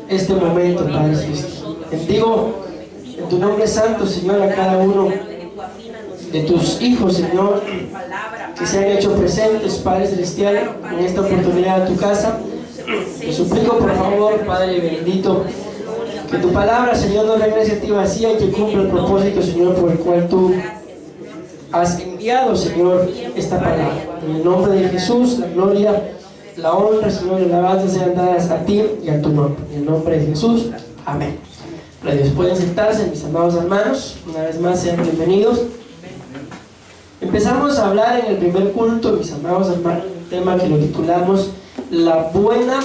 este momento, Padre Cristo. Bendigo en tu nombre santo, Señor, a cada uno de tus hijos, Señor, que se han hecho presentes, Padre Celestial, en esta oportunidad de tu casa. Te suplico, por favor, Padre bendito, que tu palabra, Señor, no regrese a ti vacía y que cumpla el propósito, Señor, por el cual tú has enviado, Señor, esta palabra. En el nombre de Jesús, la gloria, la honra, Señor, y la alabanza sean dadas a ti y a tu nombre. En el nombre de Jesús, amén. Dios, pueden sentarse, mis amados hermanos. Una vez más, sean bienvenidos. Empezamos a hablar en el primer culto, mis amados hermanos, un tema que lo titulamos La buena,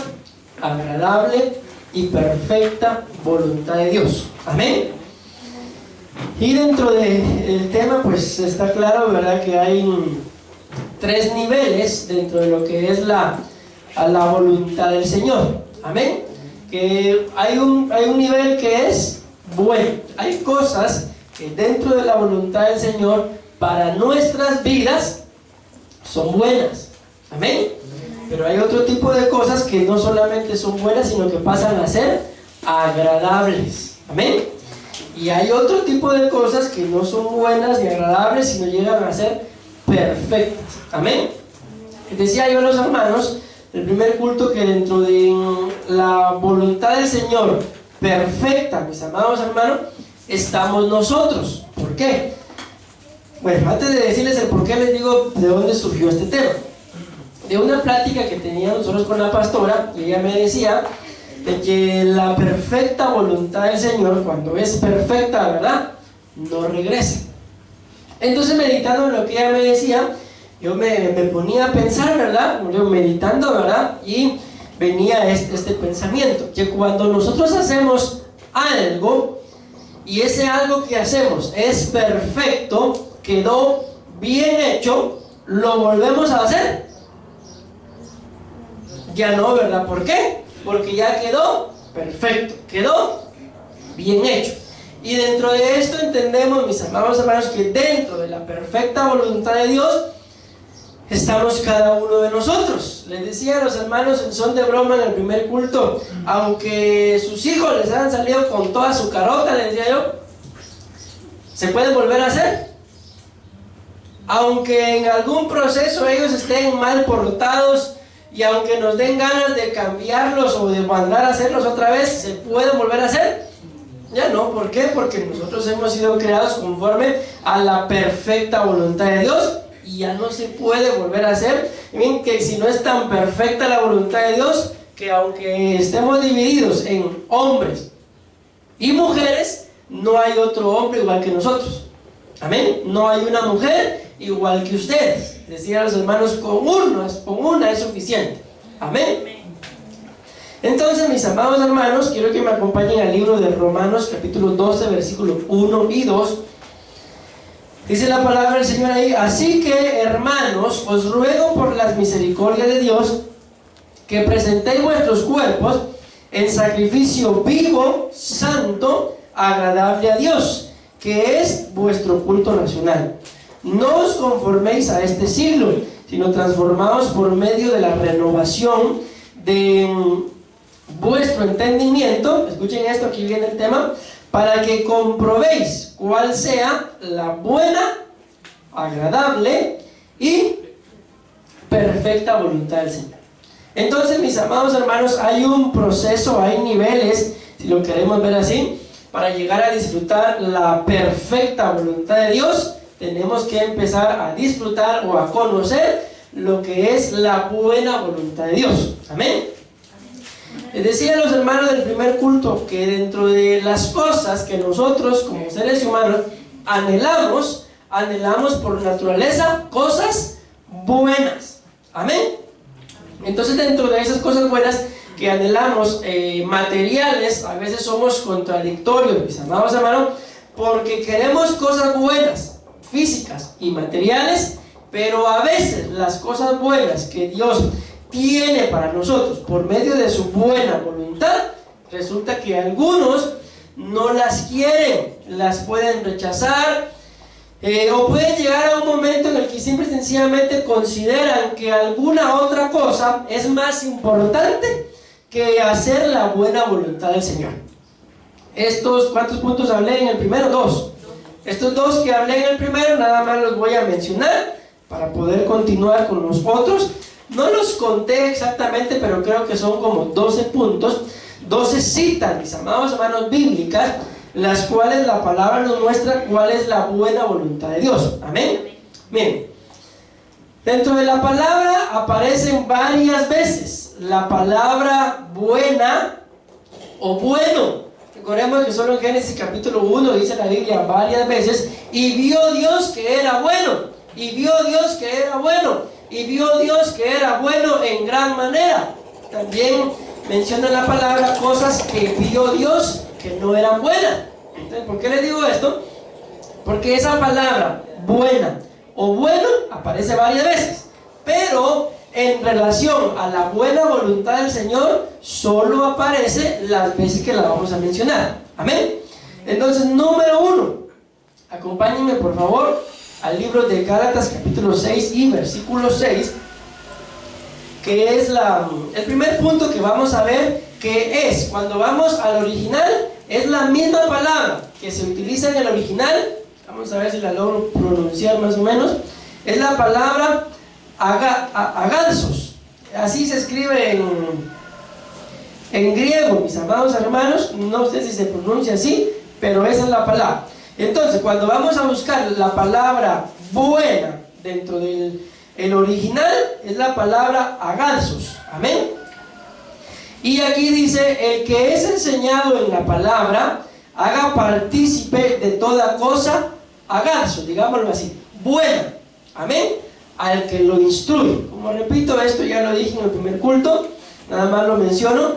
agradable y perfecta voluntad de Dios. Amén. Y dentro del tema, pues está claro, ¿verdad?, que hay tres niveles dentro de lo que es la voluntad del Señor. Amén. Que hay un nivel que es bueno. Hay cosas que dentro de la voluntad del Señor para nuestras vidas son buenas. Amén. Pero hay otro tipo de cosas que no solamente son buenas, sino que pasan a ser agradables. Amén. Y hay otro tipo de cosas que no son buenas ni agradables, sino llegan a ser perfectas. Amén. Decía yo a los hermanos el primer culto que dentro de la voluntad del Señor perfecta, mis amados hermanos, estamos nosotros. ¿Por qué? Bueno, antes de decirles el por qué, les digo de dónde surgió este tema. De una plática que teníamos nosotros con la pastora, y ella me decía de que la perfecta voluntad del Señor, cuando es perfecta, ¿verdad?, no regresa. Entonces, meditando en lo que ella me decía, yo me ponía a pensar, ¿verdad?, yo meditando, ¿verdad?, y venía este pensamiento, que cuando nosotros hacemos algo, y ese algo que hacemos es perfecto, quedó bien hecho, lo volvemos a hacer. Ya no, ¿verdad? ¿Por qué? Porque ya quedó perfecto, quedó bien hecho. Y dentro de esto entendemos, mis amados hermanos, que dentro de la perfecta voluntad de Dios estamos cada uno de nosotros. Les decía a los hermanos en son de broma en el primer culto, aunque sus hijos les han salido con toda su carota, les decía yo, ¿se pueden volver a hacer? Aunque en algún proceso ellos estén mal portados, y aunque nos den ganas de cambiarlos o de mandar a hacerlos otra vez, ¿se pueden volver a hacer? Ya no. ¿Por qué? Porque nosotros hemos sido creados conforme a la perfecta voluntad de Dios y ya no se puede volver a hacer. Miren que si no es tan perfecta la voluntad de Dios, que aunque estemos divididos en hombres y mujeres, no hay otro hombre igual que nosotros. Amén. No hay una mujer igual que ustedes. Decía a los hermanos, con una es suficiente. Amén. Entonces, mis amados hermanos, quiero que me acompañen al libro de Romanos, capítulo 12, versículos 1 y 2. Dice la palabra del Señor ahí: así que, hermanos, os ruego por las misericordias de Dios que presentéis vuestros cuerpos en sacrificio vivo, santo, agradable a Dios, que es vuestro culto racional. No os conforméis a este siglo, sino transformaos por medio de la renovación de vuestro entendimiento. Escuchen esto, aquí viene el tema: para que comprobéis cuál sea la buena, agradable y perfecta voluntad del Señor. Entonces, mis amados hermanos, hay un proceso, hay niveles, si lo queremos ver así, para llegar a disfrutar la perfecta voluntad de Dios. Tenemos que empezar a disfrutar o a conocer lo que es la buena voluntad de Dios. Amén. Les decía a los hermanos del primer culto que dentro de las cosas que nosotros como seres humanos anhelamos por naturaleza cosas buenas. Amén. Entonces, dentro de esas cosas buenas que anhelamos, materiales, a veces somos contradictorios, mis amados hermanos, porque queremos cosas buenas, físicas y materiales, pero a veces las cosas buenas que Dios tiene para nosotros por medio de su buena voluntad, resulta que algunos no las quieren, las pueden rechazar, o pueden llegar a un momento en el que simple y sencillamente consideran que alguna otra cosa es más importante que hacer la buena voluntad del Señor. Estos, ¿cuántos puntos hablé en el primero? 2. Estos 2 que hablé en el primero, nada más los voy a mencionar para poder continuar con los otros. No los conté exactamente, pero creo que son como 12 puntos, 12 citas, mis amados hermanos, bíblicas, las cuales la palabra nos muestra cuál es la buena voluntad de Dios. Amén. Miren, dentro de la palabra aparecen varias veces la palabra buena o bueno. Recordemos que solo en Génesis capítulo 1 dice la Biblia varias veces: y vio Dios que era bueno, y vio Dios que era bueno, y vio Dios que era bueno en gran manera. También menciona la palabra cosas que vio Dios que no eran buenas. Entonces, ¿por qué les digo esto? Porque esa palabra buena o bueno aparece varias veces, pero en relación a la buena voluntad del Señor solo aparece las veces que la vamos a mencionar. Amén. Entonces, número 1, acompáñenme por favor al libro de Gálatas capítulo 6 y versículo 6, que es el primer punto que vamos a ver, que es, cuando vamos al original, es la misma palabra que se utiliza en el original. Vamos a ver si la logro pronunciar más o menos. Es la palabra agathos. Así se escribe en griego, mis amados hermanos. No sé si se pronuncia así, pero esa es la palabra. Entonces, cuando vamos a buscar la palabra buena dentro del original, es la palabra agathos. Amén. Y aquí dice: el que es enseñado en la palabra, haga partícipe de toda cosa agathos, digámoslo así, buena. Amén. Al que lo instruye. Como repito, esto ya lo dije en el primer culto, nada más lo menciono.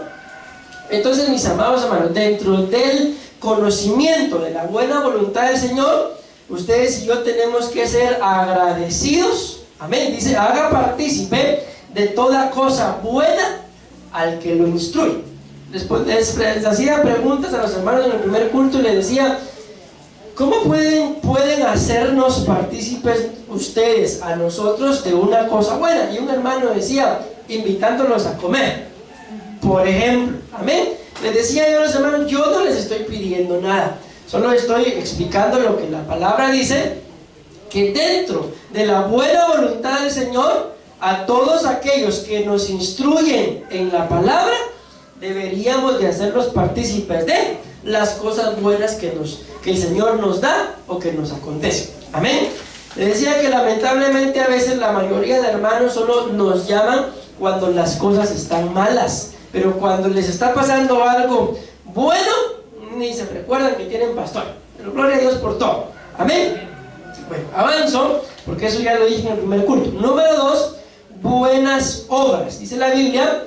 Entonces, mis amados hermanos, dentro del conocimiento de la buena voluntad del Señor, ustedes y yo tenemos que ser agradecidos. Amén. Dice: haga partícipe de toda cosa buena al que lo instruye. Después les hacía preguntas a los hermanos en el primer culto y les decía: ¿cómo pueden hacernos partícipes ustedes a nosotros de una cosa buena? Y un hermano decía: invitándolos a comer, por ejemplo. Amén. Les decía yo a los hermanos: yo no les estoy pidiendo nada, solo estoy explicando lo que la palabra dice, que dentro de la buena voluntad del Señor, a todos aquellos que nos instruyen en la palabra, deberíamos de hacerlos partícipes de las cosas buenas que el Señor nos da o que nos acontece. Amén. Les decía que lamentablemente a veces la mayoría de hermanos solo nos llaman cuando las cosas están malas, pero cuando les está pasando algo bueno, ni se recuerdan que tienen pastor. Pero gloria a Dios por todo. Amén. Bueno, avanzo, porque eso ya lo dije en el primer culto. Número 2, buenas obras. Dice la Biblia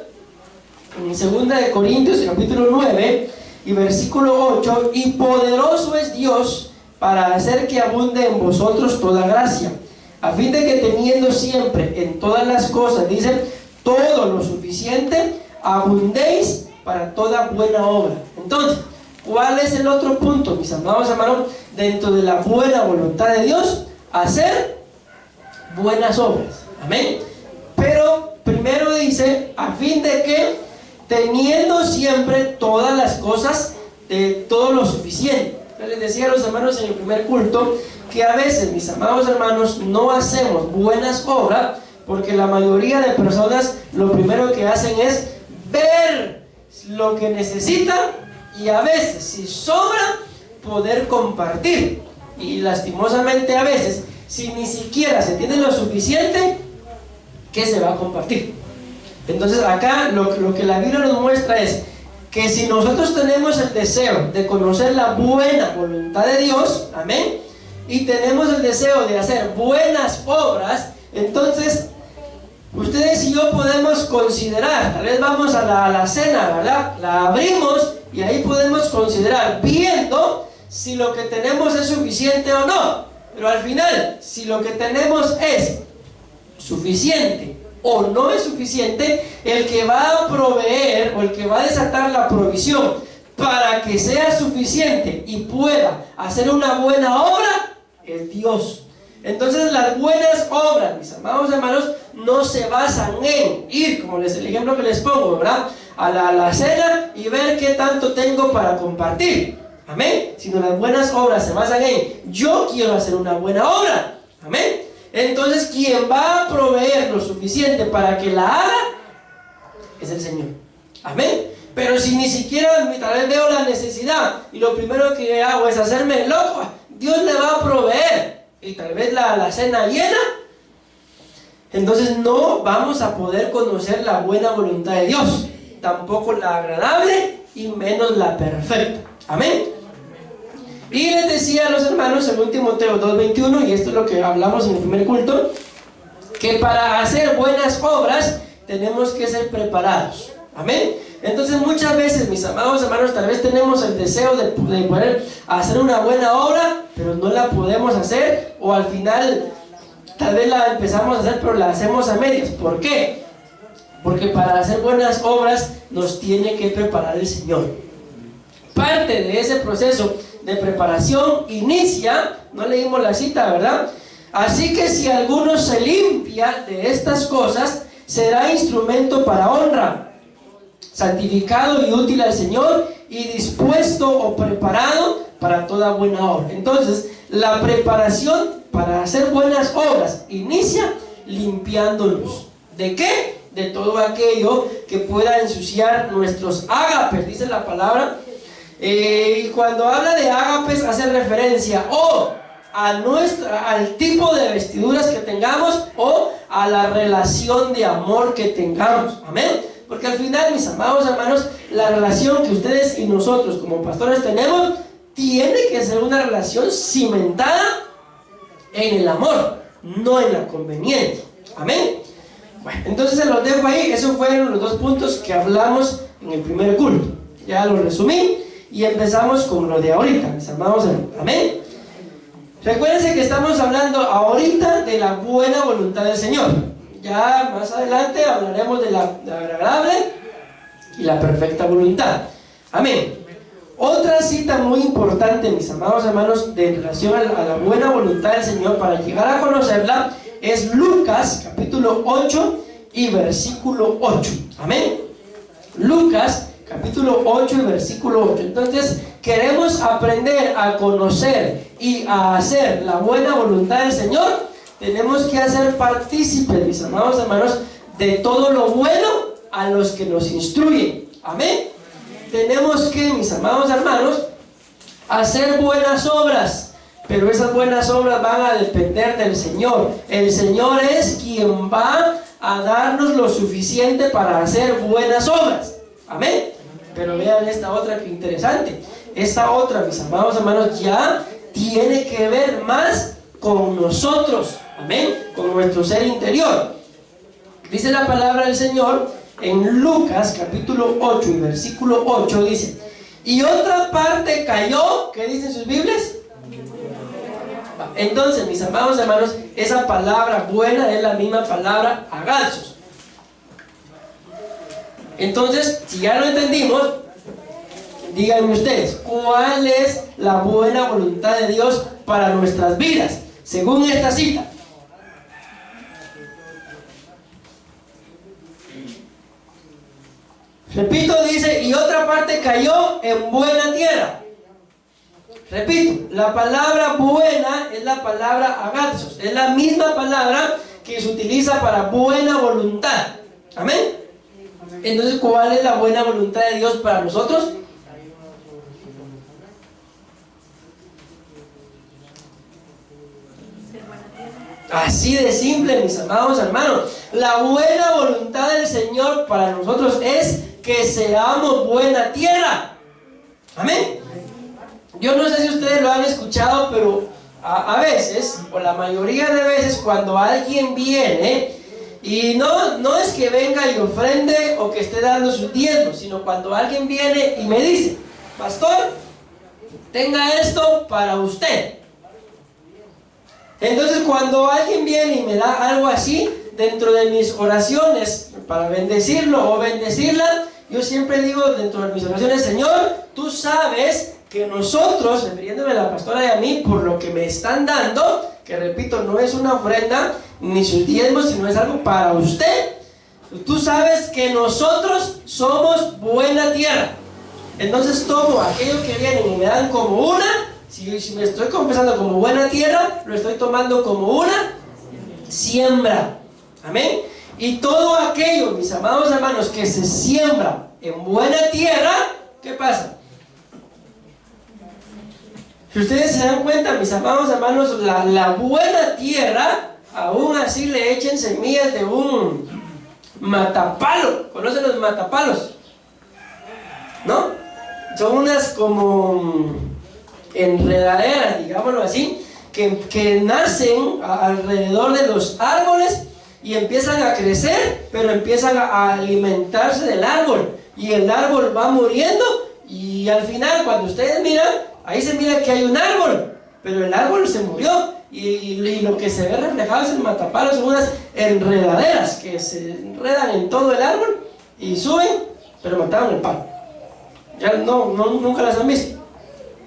en 2 de Corintios capítulo 9 y versículo 8: y poderoso es Dios para hacer que abunde en vosotros toda gracia, a fin de que teniendo siempre en todas las cosas, dice, todo lo suficiente, abundéis para toda buena obra. Entonces, ¿cuál es el otro punto, mis amados hermanos, dentro de la buena voluntad de Dios? Hacer buenas obras. Amén. Pero primero dice: a fin de que teniendo siempre todas las cosas, de todo lo suficiente. Yo les decía a los hermanos en el primer culto que a veces, mis amados hermanos, no hacemos buenas obras porque la mayoría de personas lo primero que hacen es ver lo que necesitan y a veces, si sobra, poder compartir. Y lastimosamente a veces, si ni siquiera se tiene lo suficiente, ¿qué se va a compartir? Entonces acá lo que la Biblia nos muestra es que si nosotros tenemos el deseo de conocer la buena voluntad de Dios, amén, y tenemos el deseo de hacer buenas obras, entonces ustedes y yo podemos considerar, tal vez vamos a la cena, ¿verdad? La abrimos y ahí podemos considerar, viendo si lo que tenemos es suficiente o no. Pero al final, si lo que tenemos es suficiente o no es suficiente, el que va a proveer o el que va a desatar la provisión para que sea suficiente y pueda hacer una buena obra es Dios. Entonces las buenas obras, mis amados hermanos, no se basan en ir, como el ejemplo que les pongo, ¿verdad?, a la cena y ver qué tanto tengo para compartir. Amén. Sino las buenas obras se basan en yo quiero hacer una buena obra. Amén. Entonces quien va a proveer lo suficiente para que la haga es el Señor. Amén. Pero si ni siquiera tal vez veo la necesidad y lo primero que hago es hacerme loco, Dios le va a proveer y tal vez la cena llena, entonces no vamos a poder conocer la buena voluntad de Dios, tampoco la agradable y menos la perfecta. Amén. Y les decía a los hermanos en Timoteo 2:21, y esto es lo que hablamos en el primer culto, que para hacer buenas obras tenemos que ser preparados. Amén. Entonces muchas veces, mis amados hermanos, tal vez tenemos el deseo de poder hacer una buena obra, pero no la podemos hacer, o al final tal vez la empezamos a hacer pero la hacemos a medias. ¿Por qué? Porque para hacer buenas obras nos tiene que preparar el Señor. Parte de ese proceso de preparación inicia, no leímos la cita, ¿verdad? Así que si alguno se limpia de estas cosas, será instrumento para honra, santificado y útil al Señor, y dispuesto o preparado para toda buena obra. Entonces, la preparación para hacer buenas obras inicia limpiándonos. ¿De qué? De todo aquello que pueda ensuciar nuestros ágapes, dice la palabra. Y cuando habla de ágapes hace referencia o al tipo de vestiduras que tengamos o a la relación de amor que tengamos. Amén. Porque al final, mis amados hermanos, la relación que ustedes y nosotros como pastores tenemos tiene que ser una relación cimentada en el amor, no en la conveniencia. Amén. Bueno, entonces se los dejo ahí. Esos fueron los dos puntos que hablamos en el primer culto. Ya lo resumí y empezamos con lo de ahorita, mis amados hermanos. Amén. Recuérdense que estamos hablando ahorita de la buena voluntad del Señor. Ya más adelante hablaremos de la agradable y la perfecta voluntad. Amén. Otra cita muy importante, mis amados hermanos, de relación a la buena voluntad del Señor, para llegar a conocerla, es Lucas capítulo 8 y versículo 8. Amén. Lucas capítulo 8 y versículo 8. Entonces, queremos aprender a conocer y a hacer la buena voluntad del Señor. Tenemos que hacer partícipes, mis amados hermanos, de todo lo bueno a los que nos instruyen. Amén. Tenemos que, mis amados hermanos, hacer buenas obras, pero esas buenas obras van a depender del Señor. El Señor es quien va a darnos lo suficiente para hacer buenas obras. Amén. Pero vean esta otra que interesante. Esta otra, mis amados hermanos, ya tiene que ver más con nosotros. Amén. Con nuestro ser interior. Dice la palabra del Señor en Lucas capítulo 8 y versículo 8, dice: y otra parte cayó. ¿Qué dicen sus Biblias? Entonces, mis amados hermanos, esa palabra buena es la misma palabra agalsos. Entonces, si ya lo entendimos, díganme ustedes, ¿cuál es la buena voluntad de Dios para nuestras vidas? Según esta cita. Repito, dice, y otra parte cayó en buena tierra. Repito, la palabra buena es la palabra agalsos. Es la misma palabra que se utiliza para buena voluntad. Amén. Entonces, ¿cuál es la buena voluntad de Dios para nosotros? Así de simple, mis amados hermanos. La buena voluntad del Señor para nosotros es que seamos buena tierra. Amén. Yo no sé si ustedes lo han escuchado, pero a veces, o la mayoría de veces, cuando alguien viene, y no es que venga y ofrende o que esté dando sus diezmos, sino cuando alguien viene y me dice: pastor, tenga esto para usted. Entonces, cuando alguien viene y me da algo así, dentro de mis oraciones para bendecirlo o bendecirla, yo siempre digo dentro de mis oraciones: Señor, tú sabes que nosotros, refiriéndome a la pastora y a mí, por lo que me están dando, que repito, no es una ofrenda ni sus diezmos, sino es algo para usted, Tú sabes que nosotros somos buena tierra. Entonces tomo aquello que vienen y me dan como una, si me estoy confesando como buena tierra, lo estoy tomando como una siembra. Amén. Y todo aquello, mis amados hermanos, que se siembra en buena tierra, ¿qué pasa? Si ustedes se dan cuenta, mis amados hermanos, la buena tierra, aún así le echen semillas de un matapalo. ¿Conocen los matapalos? ¿No? Son unas como enredaderas, digámoslo así, que nacen alrededor de los árboles y empiezan a crecer, pero empiezan a alimentarse del árbol. Y el árbol va muriendo y al final, cuando ustedes miran, ahí se mira que hay un árbol, pero el árbol se murió y lo que se ve reflejado es el matapalo. Son unas enredaderas que se enredan en todo el árbol y suben, pero mataron el palo. Ya nunca las han visto.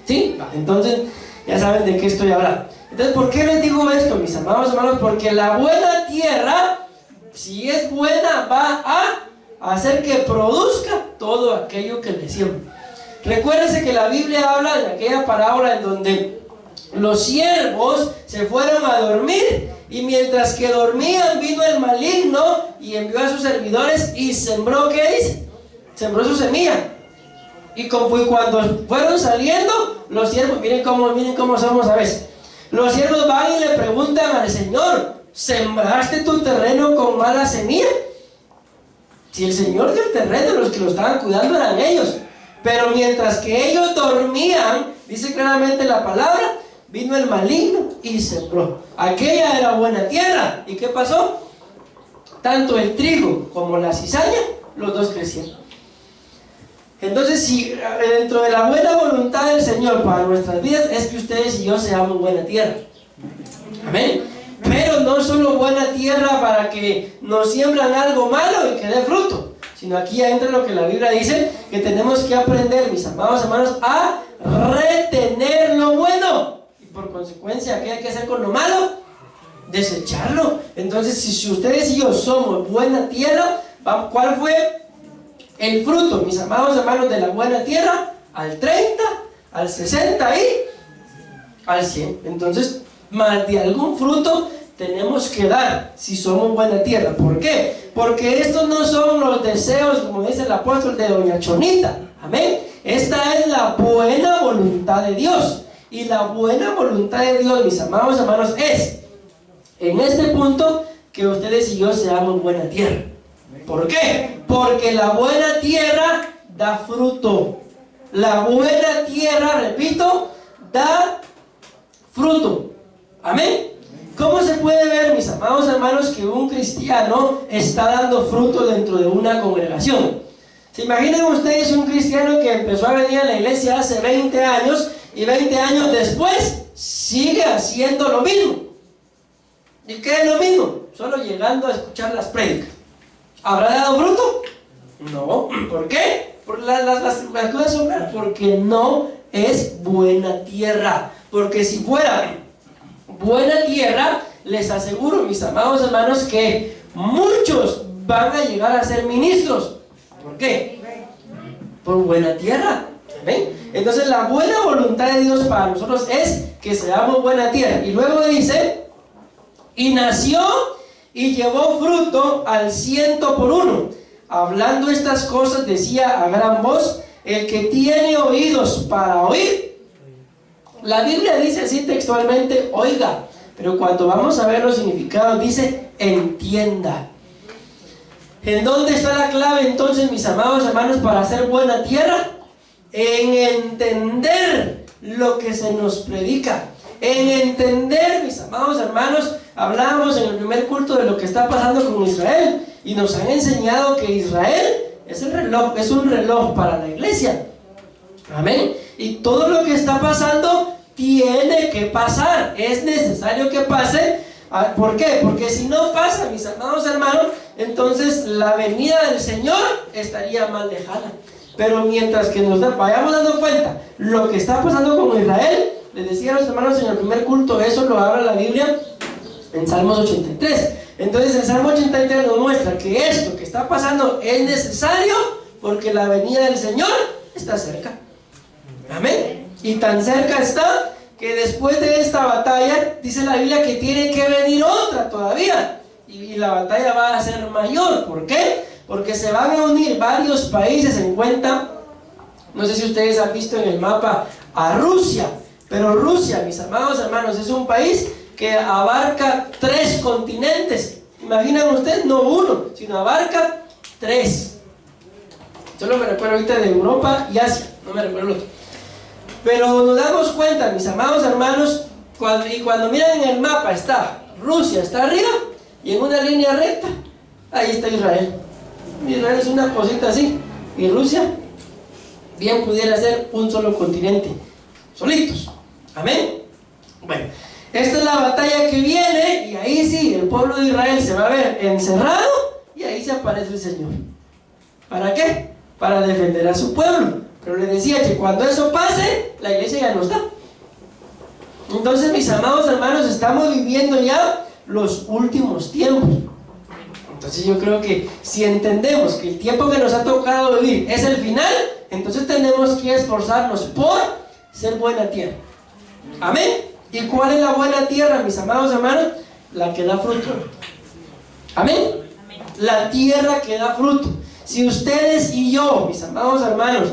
¿Sí? Entonces ya saben de qué estoy hablando. Entonces, ¿por qué les digo esto, mis amados hermanos? Porque la buena tierra, si es buena, va a hacer que produzca todo aquello que le siembra. Recuérdense que la Biblia habla en aquella parábola en donde los siervos se fueron a dormir y mientras que dormían vino el maligno y envió a sus servidores y sembró, ¿qué dice? Sembró su semilla. Y cuando fueron saliendo, los siervos, miren cómo somos a veces. Los siervos van y le preguntan al Señor: ¿sembraste tu terreno con mala semilla? Si el Señor del terreno, los que lo estaban cuidando eran ellos. Pero mientras que ellos dormían, dice claramente la palabra, vino el maligno y sembró. Aquella era buena tierra. ¿Y qué pasó? Tanto el trigo como la cizaña, los dos crecieron. Entonces, si dentro de la buena voluntad del Señor para nuestras vidas es que ustedes y yo seamos buena tierra. Amén. Pero no solo buena tierra para que nos siembran algo malo y que dé fruto, sino aquí entra lo que la Biblia dice, que tenemos que aprender, mis amados hermanos, a retener lo bueno. Y por consecuencia, ¿qué hay que hacer con lo malo? Desecharlo. Entonces, si ustedes y yo somos buena tierra, ¿cuál fue el fruto, mis amados hermanos, de la buena tierra? Al 30, al 60 y al 100. Entonces, más de algún fruto tenemos que dar si somos buena tierra. ¿Por qué? Porque estos no son los deseos, como dice el apóstol, de doña Chonita. Amén. Esta es la buena voluntad de Dios. Y la buena voluntad de Dios, mis amados hermanos, es en este punto que ustedes y yo seamos buena tierra. ¿Por qué? Porque la buena tierra da fruto. La buena tierra, repito, da fruto. Amén. ¿Cómo se puede ver, mis amados hermanos, que un cristiano está dando fruto dentro de una congregación? ¿Se imaginan ustedes un cristiano que empezó a venir a la iglesia hace 20 años y 20 años después sigue haciendo lo mismo? ¿Y qué es lo mismo? Solo llegando a escuchar las prédicas. ¿Habrá dado fruto? No. ¿Por qué? Las cosas son claras. Porque no es buena tierra. Porque si fuera buena tierra, les aseguro, mis amados hermanos, que muchos van a llegar a ser ministros. ¿Por qué? Por buena tierra. ¿Ven? Entonces la buena voluntad de Dios para nosotros es que seamos buena tierra. Y luego dice: y nació y llevó fruto al 100%. Hablando estas cosas decía a gran voz: el que tiene oídos para oír. La Biblia dice así textualmente: oiga. Pero cuando vamos a ver los significados dice: entienda. ¿En dónde está la clave entonces, mis amados hermanos, para hacer buena tierra? En entender lo que se nos predica. En entender, mis amados hermanos, hablábamos en el primer culto de lo que está pasando con Israel y nos han enseñado que Israel es un reloj para la iglesia. Amén. Y todo lo que está pasando tiene que pasar, es necesario que pase. ¿Por qué? Porque si no pasa, mis amados hermanos, entonces la venida del Señor estaría más lejana. Pero mientras que nos vayamos dando cuenta lo que está pasando con Israel, les decía a los hermanos en el primer culto, eso lo habla la Biblia en Salmos 83. Entonces el Salmo 83 nos muestra que esto que está pasando es necesario porque la venida del Señor está cerca. Amén. Y tan cerca está que después de esta batalla, dice la Biblia que tiene que venir otra todavía. Y la batalla va a ser mayor. ¿Por qué? Porque se van a unir varios países en cuenta. No sé si ustedes han visto en el mapa a Rusia. Pero Rusia, mis amados hermanos, es un país que abarca 3 continentes. Imaginan ustedes, no uno, sino abarca 3. Solo me recuerdo ahorita de Europa y Asia, no me recuerdo el otro. Pero nos damos cuenta, mis amados hermanos, cuando miran en el mapa está Rusia, está arriba, y en una línea recta, ahí está Israel. Israel es una cosita así, y Rusia bien pudiera ser un solo continente, solitos. Amén. Bueno, esta es la batalla que viene, y ahí sí, el pueblo de Israel se va a ver encerrado, y ahí se aparece el Señor. ¿Para qué? Para defender a su pueblo. Pero le decía que cuando eso pase, la iglesia ya no está. Entonces, mis amados hermanos, estamos viviendo ya los últimos tiempos. Entonces yo creo que si entendemos que el tiempo que nos ha tocado vivir es el final, entonces tenemos que esforzarnos por ser buena tierra. Amén. ¿Y cuál es la buena tierra, mis amados hermanos? La que da fruto. Amén. La tierra que da fruto. Si ustedes y yo, mis amados hermanos,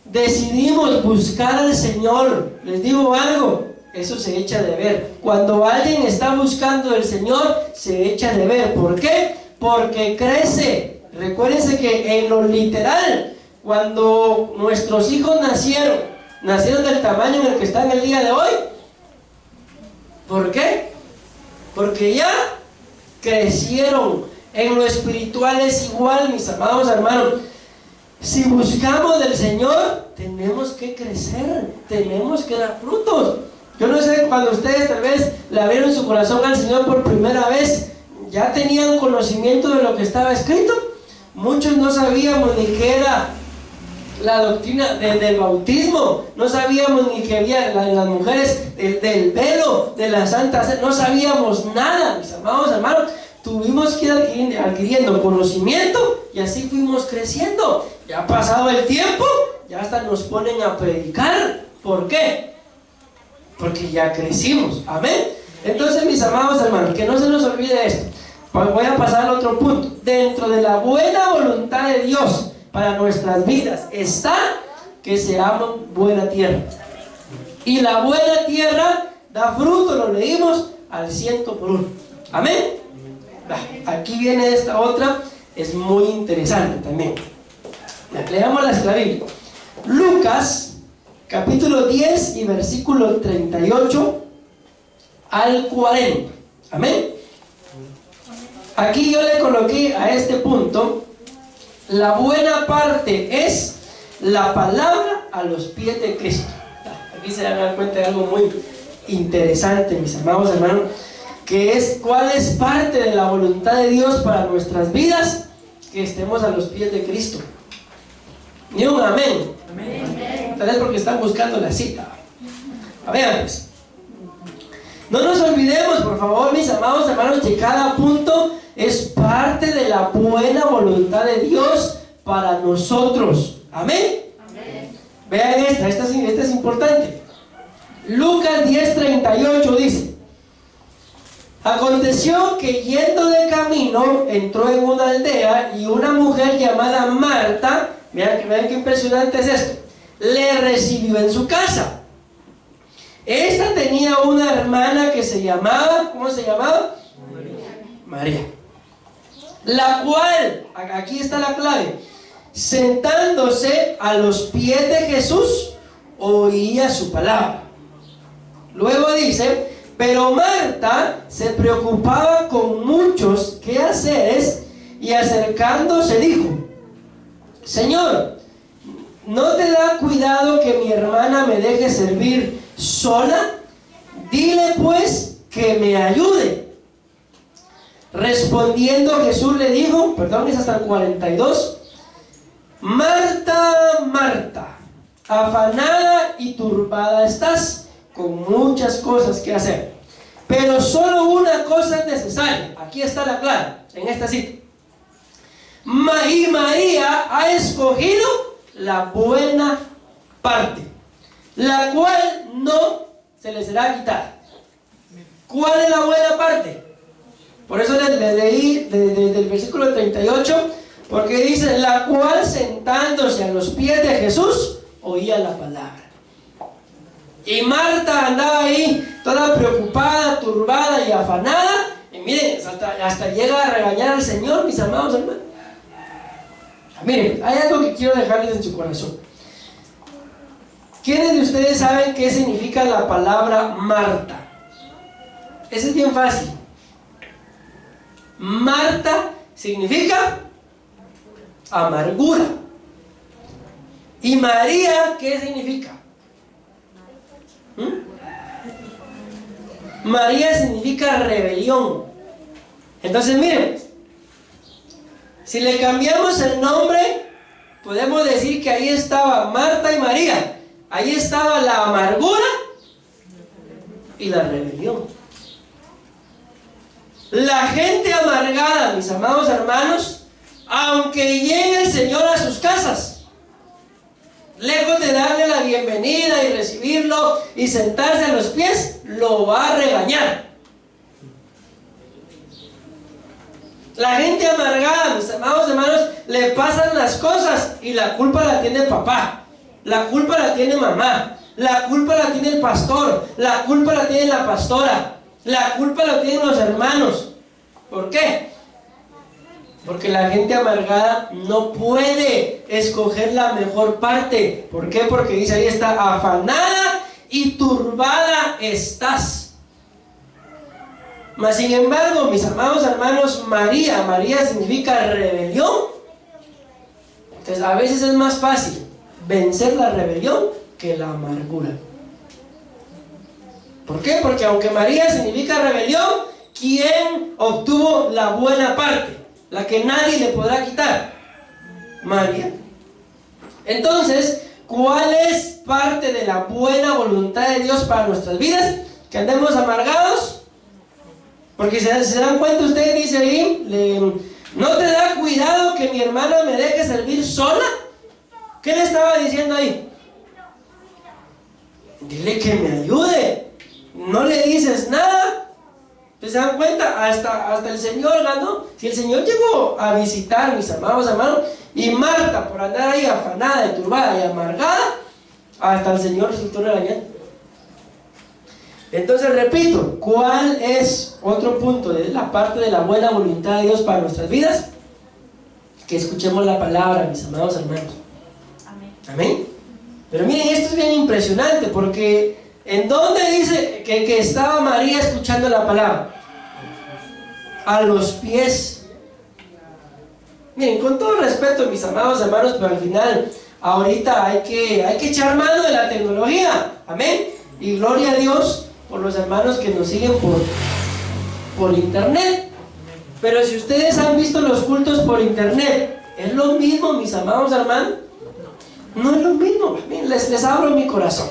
decidimos buscar al Señor, les digo algo, eso se echa de ver. Cuando alguien está buscando al Señor, se echa de ver. ¿Por qué? Porque crece. Recuérdense que en lo literal, cuando nuestros hijos nacieron del tamaño en el que están el día de hoy. ¿Por qué? Porque ya crecieron. En lo espiritual es igual, mis amados hermanos. Si buscamos del Señor, tenemos que crecer, tenemos que dar frutos. Yo no sé, cuando ustedes tal vez le abrieron su corazón al Señor por primera vez, ¿ya tenían conocimiento de lo que estaba escrito? Muchos no sabíamos ni qué era la doctrina del bautismo, no sabíamos ni que había en las mujeres del velo, de la Santa Cena, no sabíamos nada, mis amados hermanos. Tuvimos que ir adquiriendo conocimiento y así fuimos creciendo. Ya ha pasado el tiempo, ya hasta nos ponen a predicar. ¿Por qué? Porque ya crecimos. Amén. Entonces, mis amados hermanos, que no se nos olvide esto. Voy a pasar al otro punto. Dentro de la buena voluntad de Dios para nuestras vidas está que seamos buena tierra. Y la buena tierra da fruto, lo leímos, al 100%. Amén. Aquí viene esta otra, es muy interesante también. Leamos la Biblia. Lucas, capítulo 10 y versículo 38 al 40. Amén. Aquí yo le coloqué a este punto, la buena parte es la palabra a los pies de Cristo. Aquí se van a dar cuenta de algo muy interesante, mis amados hermanos, que es cuál es parte de la voluntad de Dios para nuestras vidas, que estemos a los pies de Cristo. Ni un amén. Amén. Tal vez porque están buscando la cita. A ver, pues, no nos olvidemos, por favor, mis amados hermanos, que cada punto es parte de la buena voluntad de Dios para nosotros. Amén. Amén. Vean esta es importante. Lucas 10:38 dice: aconteció que yendo de camino entró en una aldea y una mujer llamada Marta, vean qué impresionante es esto, le recibió en su casa. Esta tenía una hermana que se llamaba, ¿cómo se llamaba? María. La cual, aquí está la clave, sentándose a los pies de Jesús, oía su palabra. Luego dice: pero Marta se preocupaba con muchos quehaceres y acercándose dijo: Señor, ¿no te da cuidado que mi hermana me deje servir sola? Dile pues que me ayude. Respondiendo Jesús le dijo, es hasta el 42, Marta, Marta, afanada y turbada estás con muchas cosas que hacer, Pero solo una cosa es necesaria. Aquí está la clave, en esta cita. Y María ha escogido la buena parte, la cual no se le será quitada. ¿Cuál es la buena parte? Por eso les leí desde el versículo 38, porque dice, la cual sentándose a los pies de Jesús, oía la palabra. Y Marta andaba ahí toda preocupada, turbada y afanada. Y miren, hasta llega a regañar al Señor, mis amados hermanos. Miren, hay algo que quiero dejarles en su corazón. ¿Quiénes de ustedes saben qué significa la palabra Marta? Eso es bien fácil. Marta significa amargura. ¿Y María qué significa? María significa rebelión. Entonces miren, si le cambiamos el nombre, podemos decir que ahí estaba Marta y María. Ahí estaba la amargura y la rebelión. La gente amargada, mis amados hermanos, aunque llegue el Señor a sus casas, lejos de darle la bienvenida y recibirlo y sentarse a los pies, lo va a regañar. La gente amargada, mis amados hermanos, le pasan las cosas y la culpa la tiene papá, la culpa la tiene mamá, la culpa la tiene el pastor, la culpa la tiene la pastora, la culpa la tienen los hermanos. ¿Por qué? Porque la gente amargada no puede escoger la mejor parte. ¿Por qué? Porque dice ahí está, afanada y turbada estás. Mas sin embargo, mis amados hermanos, María significa rebelión. Entonces a veces es más fácil vencer la rebelión que la amargura. ¿Por qué? Porque aunque María significa rebelión, ¿quién obtuvo la buena parte? La que nadie le podrá quitar. María. Entonces, ¿cuál es parte de la buena voluntad de Dios para nuestras vidas? ¿Que andemos amargados? Porque se dan cuenta, usted dice ahí, ¿no te da cuidado que mi hermana me deje servir sola? ¿Qué le estaba diciendo ahí? Dile que me ayude. No le dices nada. ¿Se dan cuenta? Hasta el Señor ganó. Si el Señor llegó a visitar, mis amados hermanos, y Marta, por andar ahí afanada y turbada y amargada, hasta el Señor resultó regañando. Entonces repito, ¿cuál es otro punto de la parte de la buena voluntad de Dios para nuestras vidas? Que escuchemos la palabra, mis amados hermanos. Amén. Amén. Pero miren, esto es bien impresionante, porque ¿en dónde dice que estaba María escuchando la palabra? A los pies. Miren, con todo respeto, mis amados hermanos, pero al final, ahorita hay que echar mano de la tecnología. Amén. Y gloria a Dios por los hermanos que nos siguen por internet. Pero si ustedes han visto los cultos por internet, ¿es lo mismo, mis amados hermanos? No es lo mismo. Miren, les abro mi corazón.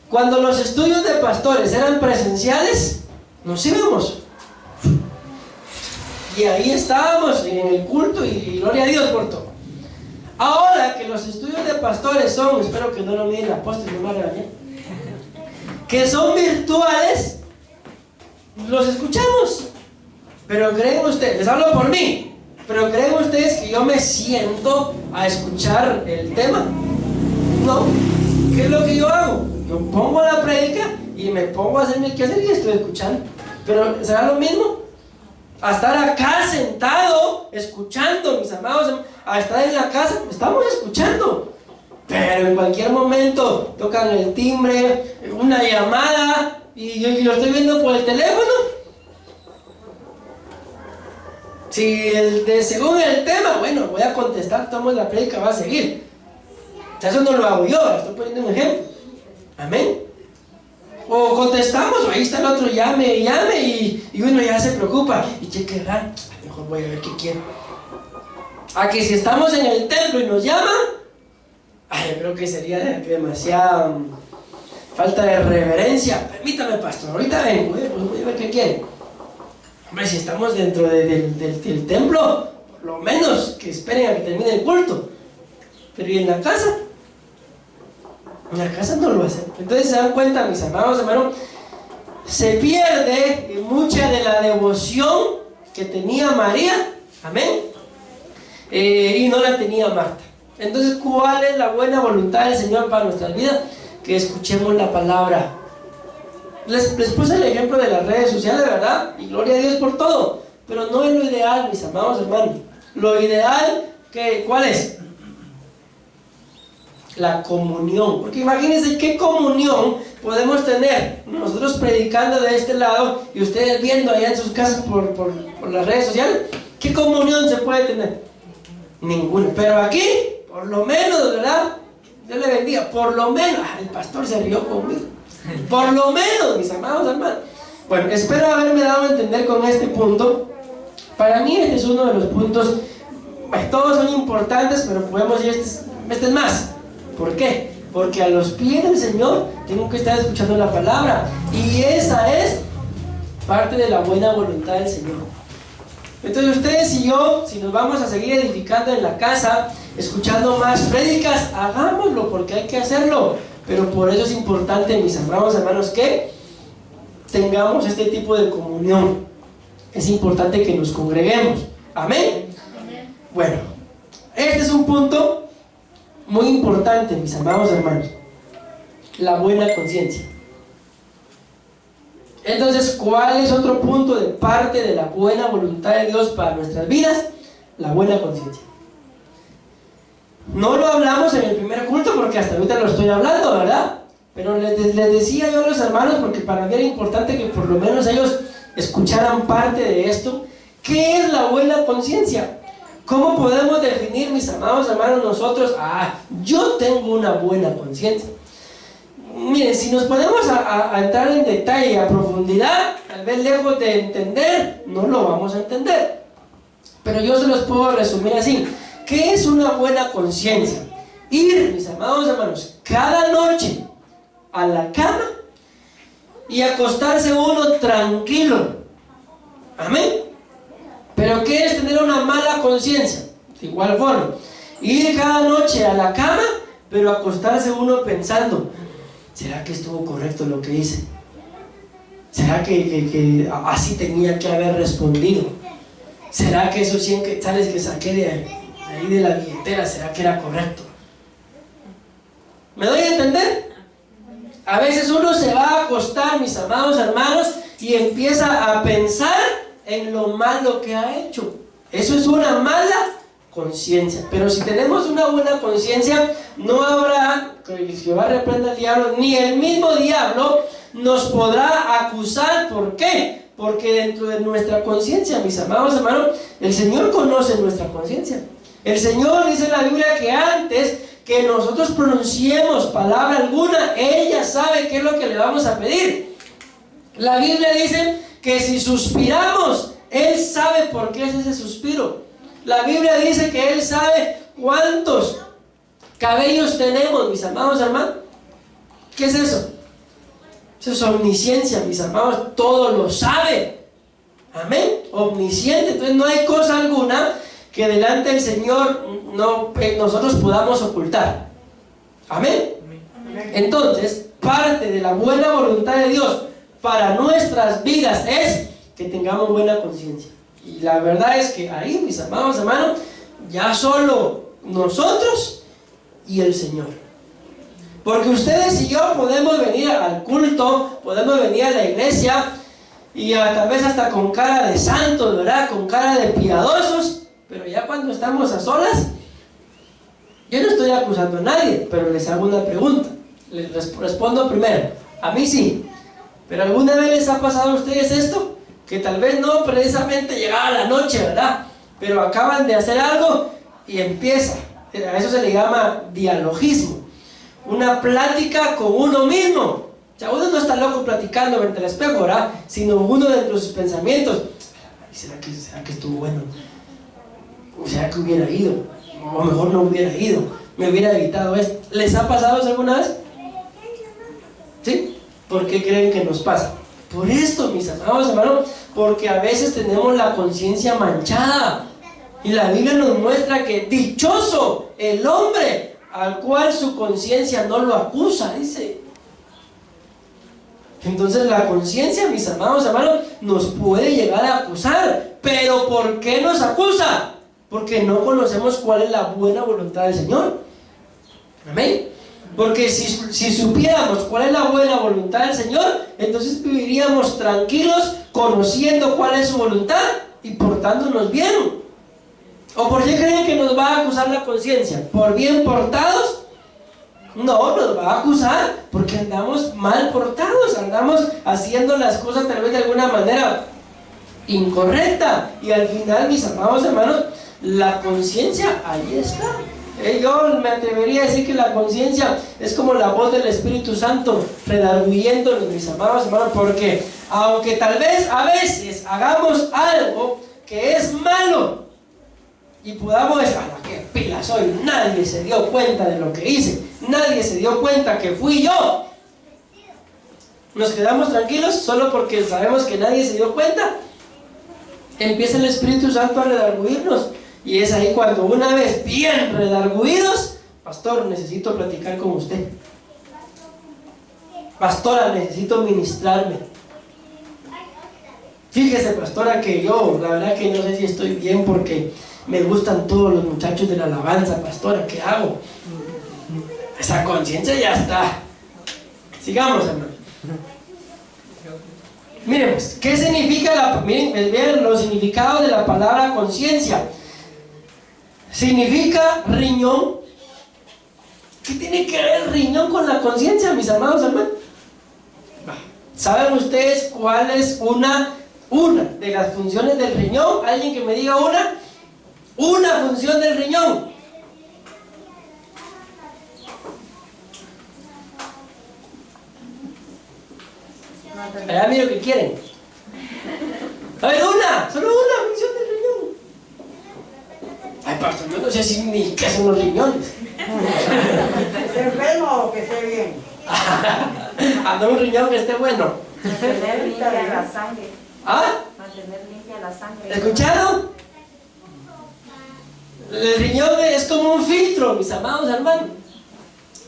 Cuando los estudios de pastores eran presenciales, nos íbamos. Y ahí estábamos en el culto y gloria a Dios por todo. Ahora que los estudios de pastores son, espero que no lo miren la apóstol, no me regañen, que son virtuales, los escuchamos. Pero creen ustedes, les hablo por mí, pero creen ustedes que yo me siento a escuchar el tema. No. ¿Qué es lo que yo hago? Yo pongo la prédica y me pongo a hacer mi quehacer y estoy escuchando. Pero ¿será lo mismo? A estar acá sentado escuchando, mis amados, a estar en la casa, estamos escuchando. Pero en cualquier momento tocan el timbre, una llamada y yo lo estoy viendo por el teléfono. Si según el tema, bueno, voy a contestar, tomo la prédica, va a seguir. O sea, eso no lo hago yo, estoy poniendo un ejemplo. Amén. O contestamos, o ahí está el otro, llame y uno ya se preocupa. ¿Y qué querrán? Mejor voy a ver qué quiero. A que si estamos en el templo y nos llaman, yo creo que sería demasiado falta de reverencia. Permítame, pastor, ahorita vengo, pues voy a ver qué quiere. Hombre, si estamos dentro del templo, por lo menos que esperen a que termine el culto. Pero ¿y en la casa? En la casa no lo hacen. Entonces se dan cuenta, mis amados hermanos, se pierde mucha de la devoción que tenía María, amén, y no la tenía Marta. Entonces, ¿cuál es la buena voluntad del Señor para nuestras vidas? Que escuchemos la palabra. Les puse el ejemplo de las redes sociales, ¿verdad? Y gloria a Dios por todo, pero no es lo ideal, mis amados hermanos. Lo ideal, ¿cuál es? La comunión. Porque imagínense qué comunión podemos tener nosotros predicando de este lado y ustedes viendo allá en sus casas por las redes sociales. ¿Qué comunión se puede tener? Ninguna. Pero aquí, por lo menos, ¿verdad? Dios le bendiga. Por lo menos, el pastor se rió conmigo. Por lo menos, mis amados hermanos. Bueno, espero haberme dado a entender con este punto. Para mí este es uno de los puntos, todos son importantes, pero podemos decir este es más. ¿Por qué? Porque a los pies del Señor tengo que estar escuchando la palabra, y esa es parte de la buena voluntad del Señor. Entonces ustedes y yo, si nos vamos a seguir edificando en la casa, escuchando más prédicas, hagámoslo, porque hay que hacerlo. Pero por eso es importante, mis amados hermanos, que tengamos este tipo de comunión. Es importante que nos congreguemos. Amén. Bueno, este es un punto muy importante, mis amados hermanos, la buena conciencia. Entonces, ¿cuál es otro punto de parte de la buena voluntad de Dios para nuestras vidas? La buena conciencia. No lo hablamos en el primer culto porque hasta ahorita lo estoy hablando, ¿verdad? Pero les decía yo a los hermanos, porque para mí era importante que por lo menos ellos escucharan parte de esto. ¿Qué es la buena conciencia? ¿Cómo podemos definir, mis amados hermanos, nosotros? Yo tengo una buena conciencia. Miren, si nos ponemos a entrar en detalle, a profundidad, tal vez lejos de entender, no lo vamos a entender. Pero yo se los puedo resumir así. ¿Qué es una buena conciencia? Ir, mis amados hermanos, cada noche a la cama y acostarse uno tranquilo. Amén. ¿Pero qué es tener una mala conciencia? De igual forma, ir cada noche a la cama, pero acostarse uno pensando: ¿será que estuvo correcto lo que hice? ¿Será que así tenía que haber respondido? ¿Será que esos 100 quetzales que saqué de ahí de la billetera, será que era correcto? ¿Me doy a entender? A veces uno se va a acostar, mis amados hermanos, y empieza a pensar en lo malo que ha hecho. Eso es una mala conciencia. Pero si tenemos una buena conciencia, no habrá, que Jehová reprenda al diablo, ni el mismo diablo nos podrá acusar. ¿Por qué? Porque dentro de nuestra conciencia, mis amados hermanos, el Señor conoce nuestra conciencia. El Señor dice en la Biblia que antes que nosotros pronunciemos palabra alguna, ella sabe qué es lo que le vamos a pedir. La Biblia dice que si suspiramos, Él sabe por qué es ese suspiro. La Biblia dice que Él sabe cuántos cabellos tenemos, mis amados hermanos. ¿Qué es eso? Eso es omnisciencia, mis amados. Todo lo sabe. Amén. Omnisciente. Entonces no hay cosa alguna que delante del Señor nosotros podamos ocultar. Amén. Entonces, parte de la buena voluntad de Dios para nuestras vidas es que tengamos buena conciencia. Y la verdad es que ahí, mis amados hermanos, ya solo nosotros y el Señor. Porque ustedes y yo podemos venir al culto, podemos venir a la iglesia y tal vez hasta con cara de santos, ¿verdad? Con cara de piadosos. Pero ya cuando estamos a solas, yo no estoy acusando a nadie, pero les hago una pregunta. Les respondo primero. A mí sí. ¿Pero alguna vez les ha pasado a ustedes esto? Que tal vez no precisamente llegaba la noche, ¿verdad? Pero acaban de hacer algo y empieza. A eso se le llama dialogismo. Una plática con uno mismo. O sea, uno no está loco platicando frente al espejo, ¿verdad? Sino uno dentro de sus pensamientos. ¿Será que estuvo bueno? ¿O será que hubiera ido? O mejor no hubiera ido. Me hubiera evitado esto. ¿Les ha pasado eso alguna vez? ¿Sí? ¿Por qué creen que nos pasa? Por esto, mis amados hermanos, porque a veces tenemos la conciencia manchada. Y la Biblia nos muestra que dichoso el hombre al cual su conciencia no lo acusa, dice. Entonces la conciencia, mis amados hermanos, nos puede llegar a acusar. ¿Pero por qué nos acusa? Porque no conocemos cuál es la buena voluntad del Señor. Amén. Porque si supiéramos cuál es la buena voluntad del Señor, entonces viviríamos tranquilos, conociendo cuál es su voluntad y portándonos bien. ¿O por qué creen que nos va a acusar la conciencia? ¿Por bien portados? No, nos va a acusar porque andamos mal portados, andamos haciendo las cosas tal vez de alguna manera incorrecta. Y al final, mis amados hermanos, la conciencia ahí está. Yo me atrevería a decir que la conciencia es como la voz del Espíritu Santo redarguyéndonos, mis amados hermanos, porque aunque tal vez a veces hagamos algo que es malo y podamos decir, ¡ah, qué pila soy! Nadie se dio cuenta de lo que hice, nadie se dio cuenta que fui yo. Nos quedamos tranquilos solo porque sabemos que nadie se dio cuenta. Empieza el Espíritu Santo a redarguirnos. Y es ahí cuando una vez bien redarguidos, pastor, necesito platicar con usted. Pastora, necesito ministrarme. Fíjese, pastora, que yo, la verdad que no sé si estoy bien porque me gustan todos los muchachos de la alabanza, pastora, ¿qué hago? Esa conciencia ya está. Sigamos, hermano. Miren, pues, ¿qué significa miren los significados de la palabra conciencia? Significa riñón. ¿Qué tiene que ver el riñón con la conciencia, mis amados hermanos? ¿Saben ustedes cuál es una de las funciones del riñón? ¿Alguien que me diga una función del riñón? Allá miro que quieren. A ver, solo una función del riñón. Ay, pastor, yo no sé si ni qué son los riñones. ¿Que esté enfermo o que esté bien? No, un riñón que esté bueno. Mantener limpia la sangre. ¿Ah? Mantener limpia la sangre. ¿Escucharon? El riñón es como un filtro, mis amados hermanos.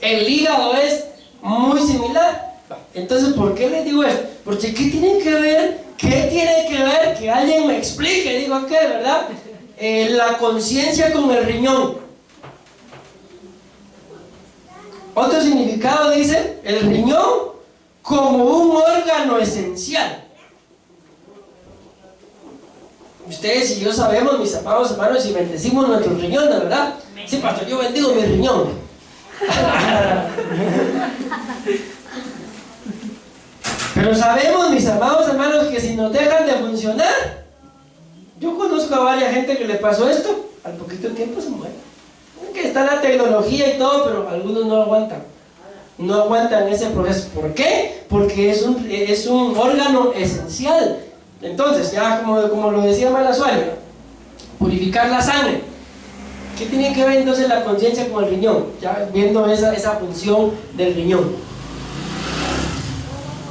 El hígado es muy similar. Entonces, ¿por qué les digo esto? Porque ¿qué tiene que ver? Que alguien me explique. Digo, ¿qué? ¿Verdad? La conciencia con el riñón. Otro significado dice, el riñón como un órgano esencial. Ustedes y yo sabemos, mis amados hermanos, y bendecimos nuestros riñones, ¿verdad? Sí, pastor, yo bendigo mi riñón. Pero sabemos, mis amados hermanos, que si nos dejan de funcionar, yo conozco a varias gente que le pasó esto, al poquito tiempo se muere. Que está la tecnología y todo, pero algunos no aguantan. No aguantan ese proceso. ¿Por qué? Porque es un órgano esencial. Entonces, ya como lo decía Malasuario, purificar la sangre. ¿Qué tiene que ver entonces la conciencia con el riñón? Ya viendo esa función del riñón.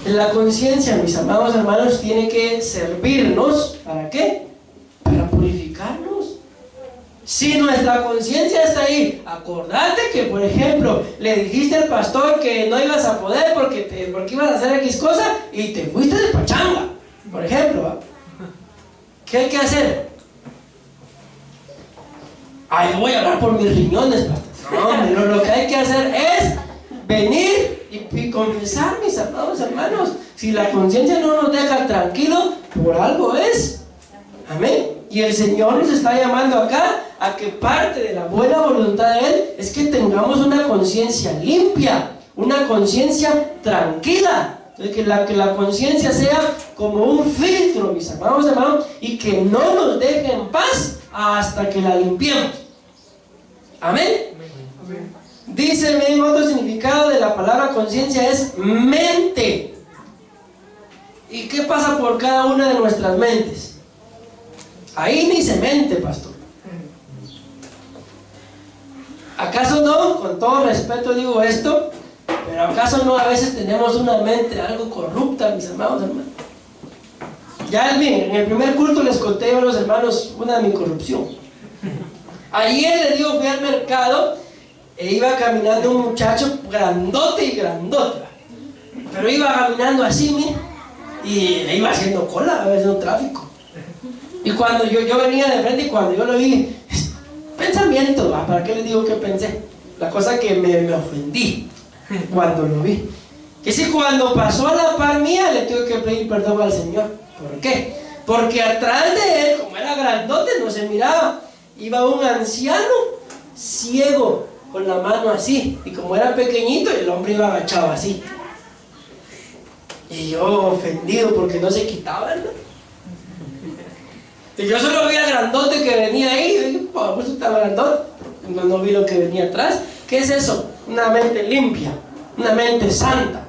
La conciencia, mis amados hermanos, tiene que servirnos. ¿Para qué? Para purificarnos. Si nuestra conciencia está ahí, acordate que, por ejemplo, le dijiste al pastor que no ibas a poder porque ibas a hacer X cosa y te fuiste de pachanga, por ejemplo, ¿va? ¿Qué hay que hacer? Ay, voy a hablar por mis riñones, pastor. No, lo que hay que hacer es venir y confesar, mis amados hermanos. Si la conciencia no nos deja tranquilo, por algo es. Amén. Y el Señor nos está llamando acá a que parte de la buena voluntad de Él es que tengamos una conciencia limpia, una conciencia tranquila. Entonces, que la conciencia sea como un filtro, mis amados hermanos, y que no nos deje en paz hasta que la limpiemos. Amén. Amén. Dice bien, otro significado de la palabra conciencia es mente. ¿Y qué pasa por cada una de nuestras mentes? Ahí ni se mente, pastor. ¿Acaso no? Con todo respeto digo esto, pero Pero ¿acaso no a veces tenemos una mente algo corrupta, mis amados hermanos? Ya miren, en el primer culto les conté a los hermanos una de mi corrupción. Ayer les digo, fui al mercado e iba caminando un muchacho grandote y grandote. Pero iba caminando así, miren, y iba haciendo cola, iba haciendo tráfico. Y cuando yo venía de frente y cuando yo lo vi, pensamiento, ¿va? ¿Para qué les digo que pensé? La cosa que me ofendí cuando lo vi. Que si cuando pasó a la par mía le tuve que pedir perdón al Señor. ¿Por qué? Porque atrás de él, como era grandote, no se miraba. Iba un anciano ciego con la mano así. Y como era pequeñito, el hombre iba agachado así. Y yo ofendido porque no se quitaba, ¿no? Y yo solo vi al grandote que venía ahí. Y dije, pues estaba grandote. No vi lo que venía atrás. ¿Qué es eso? Una mente limpia, una mente santa.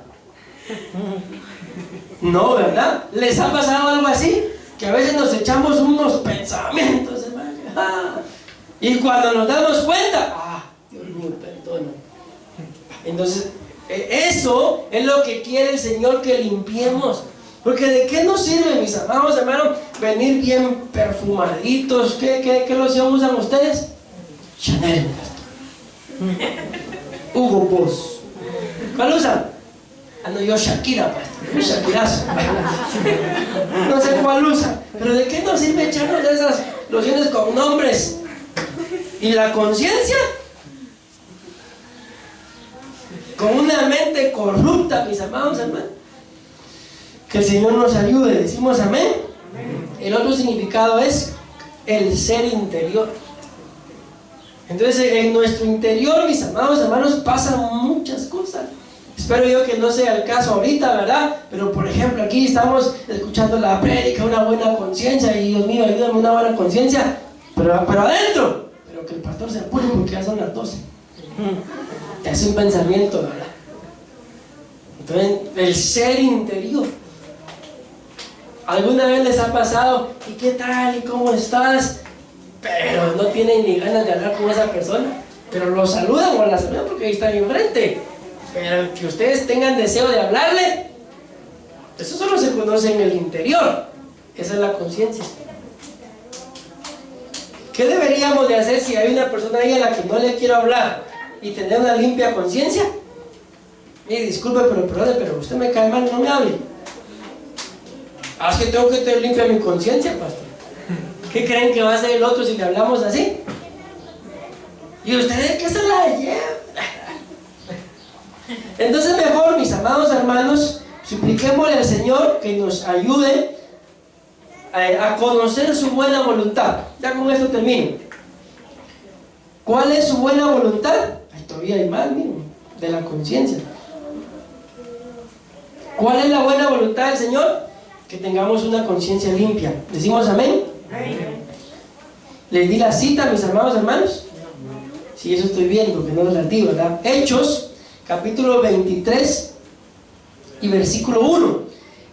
No, ¿verdad? ¿Les ha pasado algo así? Que a veces nos echamos unos pensamientos, hermano. Y cuando nos damos cuenta, Dios mío, perdona. Entonces, eso es lo que quiere el Señor, que limpiemos. Porque ¿de qué nos sirve, mis amados hermanos, venir bien perfumaditos? ¿Qué loción usan ustedes? Chanel. Hugo Boss. ¿Cuál usan? No, yo Shakira, pastor. Shakirazo. No sé cuál usa. Pero ¿de qué nos sirve echarnos esas lociones con nombres? ¿Y la conciencia? Con una mente corrupta, mis amados hermanos. Que el Señor nos ayude. Decimos amén. El otro significado es el ser interior. Entonces en nuestro interior, mis amados hermanos, pasan muchas cosas. Espero yo que no sea el caso ahorita, ¿verdad? Pero por ejemplo aquí estamos escuchando la prédica, una buena conciencia, y Dios mío, ayúdame, una buena conciencia, pero adentro, pero que el pastor se apure porque ya son las 12. Te hace un pensamiento, ¿verdad? Entonces el ser interior. ¿Alguna vez les ha pasado? ¿Y qué tal? ¿Y cómo estás? Pero no tienen ni ganas de hablar con esa persona, pero lo saludan o la saludan porque ahí están enfrente. Pero que ustedes tengan deseo de hablarle, eso solo se conoce en el interior. Esa es la conciencia. ¿Qué deberíamos de hacer si hay una persona ahí a la que no le quiero hablar y tener una limpia conciencia? Mire, disculpe, pero usted me cae mal, no me hable. Es que tengo que tener limpia mi conciencia, pastor. ¿Qué creen que va a hacer el otro si le hablamos así? ¿Y ustedes qué se la llevan? Entonces mejor, mis amados hermanos, supliquémosle al Señor que nos ayude a conocer su buena voluntad. Ya con esto termino. ¿Cuál es su buena voluntad? Todavía hay más, miren, de la conciencia. ¿Cuál es la buena voluntad del Señor? Que tengamos una conciencia limpia. ¿Decimos amén? ¿Les di la cita, mis amados hermanos? Sí, eso estoy viendo, que no es la di, ¿verdad? Hechos, capítulo 23 y versículo 1.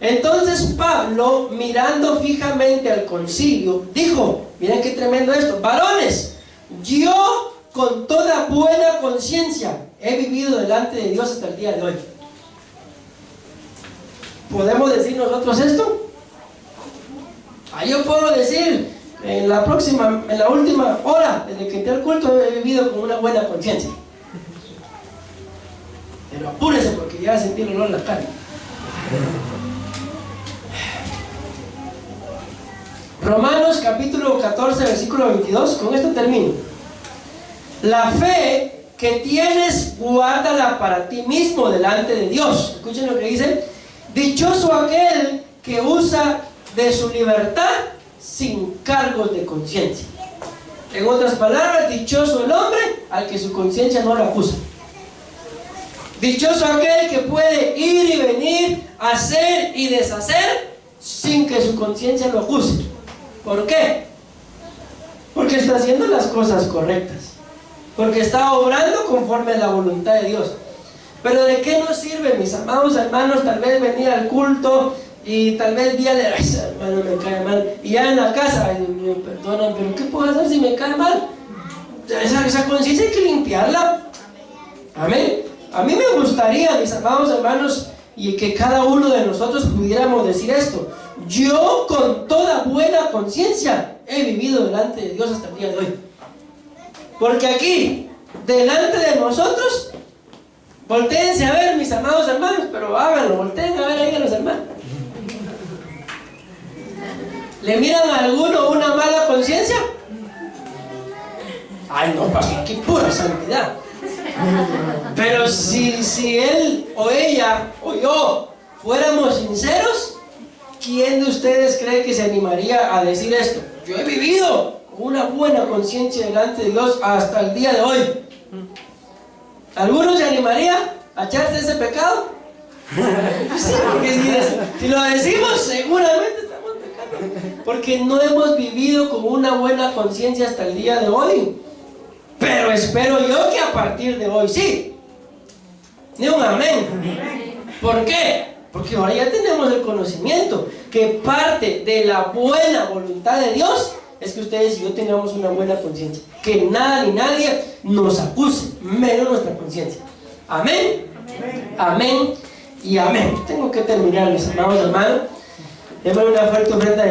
Entonces Pablo, mirando fijamente al concilio, dijo, miren qué tremendo esto: varones, yo con toda buena conciencia he vivido delante de Dios hasta el día de hoy. ¿Podemos decir nosotros esto? Yo puedo decir, en la última hora, desde que entré al culto, he vivido con una buena conciencia. Pero apúrese porque ya sentí el olor en la carne. Romanos capítulo 14, versículo 22, con esto termino. La fe que tienes, guárdala para ti mismo delante de Dios. Escuchen lo que dice: dichoso aquel que usa de su libertad sin cargos de conciencia. En otras palabras, dichoso el hombre al que su conciencia no lo acusa. Dichoso aquel que puede ir y venir, hacer y deshacer sin que su conciencia lo acuse. ¿Por qué? Porque está haciendo las cosas correctas, porque está obrando conforme a la voluntad de Dios. Pero ¿de qué nos sirve, mis amados hermanos, tal vez venir al culto y tal vez día de hermano me cae mal, y ya en la casa, ay Dios mío, perdonan, pero ¿qué puedo hacer si me cae mal? Esa conciencia hay que limpiarla. Amén. A mí me gustaría, mis amados hermanos, y que cada uno de nosotros pudiéramos decir esto: yo con toda buena conciencia he vivido delante de Dios hasta el día de hoy. Porque aquí, delante de nosotros, voltéense a ver, mis amados hermanos, pero háganlo, volteen a ver ahí a los hermanos. ¿Le miran a alguno una mala conciencia? Ay, no, papi, qué pura santidad. Pero si él o ella o yo fuéramos sinceros, ¿quién de ustedes cree que se animaría a decir esto? Yo he vivido con una buena conciencia delante de Dios hasta el día de hoy. ¿Alguno se animaría a echarse ese pecado? Sí, porque si lo decimos, seguramente estamos pecando, porque no hemos vivido con una buena conciencia hasta el día de hoy. Pero espero yo que a partir de hoy sí. Ni un amén. ¿Por qué? Porque ahora ya tenemos el conocimiento que parte de la buena voluntad de Dios es que ustedes y yo tengamos una buena conciencia, que nada ni nadie nos acuse, menos nuestra conciencia. Amén. Amén y amén. Tengo que terminar, mis amados hermanos. Démosle una fuerte ofrenda de